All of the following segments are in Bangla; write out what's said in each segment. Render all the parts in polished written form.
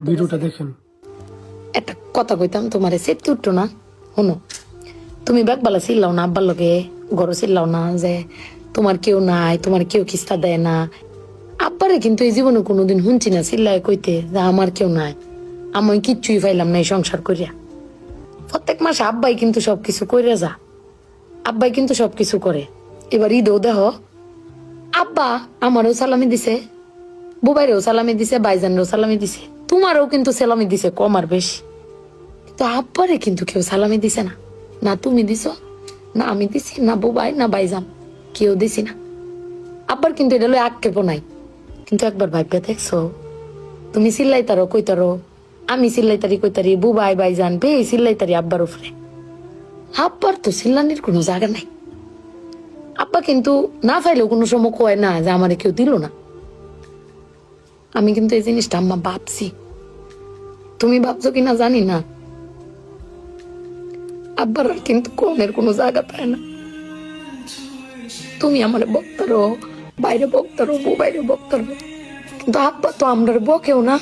ভিডিওটা দেখেন। একটা কথা কইতাম তোমারে সেট উঠতো না শোনো, তুমি ব্যাগবালা চিল্লাও না আব্বার লগে, গরো চিল্লাও না যে তোমার কেউ নাই, তোমার কেউ কিস্তা দেয় না। আব্বারে কিন্তু এই জীবনে কোনোদিন শুনছি না চিল্লায় কইতে যে আমার কেউ নাই, আমি কিচ্ছুই পাইলাম না এই সংসার করিয়া। প্রত্যেক মাসে আব্বাই কিন্তু সবকিছু কইরা যা, আব্বাই কিন্তু সবকিছু করে। এবার ঈদেও দেহ আব্বা আমারও সালামি দিছে, বুবাইরেও সালামি দিছে, বাইজানরেও সালামি দিছে, তোমারও কিন্তু সালামি দিছে কম আর বেশি। কিন্তু আব্বারে কিন্তু কেউ সালামি দিছে না, না তুমি দিছ, না আমি দিছি, না বুবাই, না বাইজান, কেউ দিছি না। আব্বার কিন্তু এটা লই আক্ষেপও নাই। কিন্তু একবার ভাইপা দেখছো, তুমি চিল্লাইতারো কইতারো, আমি চিল্লাইতারি কইতারি, বুবাই বাইজান বে চিল্লাইতারি আব্বার উপরে। আব্বার তো চিল্লানির কোনো জায়গা নাই। আব্বা কিন্তু না পাইলেও কোনো সময় কয় না যে আমারে কেউ দিল না। আমি কিন্তু এই জিনিসটা আম্মা ভাবছি, তুমি ভাবছো কিনা জানি না। আব্বার আর কিন্তু কমের কোনো জায়গা পায় না। তুমি আমার বক্তারো, বাইরে বক্তারো, বাইরে বক্তারো, কিন্তু আব্বা তো আমরা বকেও না,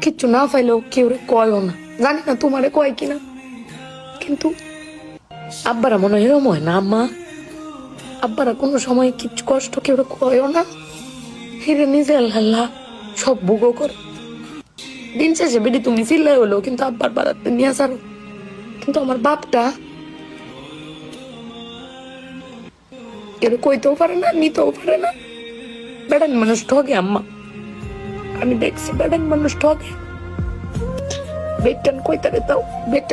কিচ্ছু না পাইলেও কেউ কয়ও না। জানি না তোমারে কয় কিনা, কিন্তু আব্বারা মনে হয় এরম হয় না আম্মা। আব্বারা কোনো সময় কিচ্ছু কষ্ট কেউ কয়ও না, হিরে নিজে আল্লাহ সব ভোগও করে। দিন শেষে বেটি তুমি চিল্লাই হলো কিন্তু আব্বার বাড়াতে নিয়ে আসারো। কিন্তু আমার বাপটা কেউ কইতেও পারে না, নিতেও পারে না। বেড়ান মানুষ ঠকে আম্মা, আমি দেখছি বেড়ান মানুষ ঠকে। বেটটান কইতারে দাও, বেটটা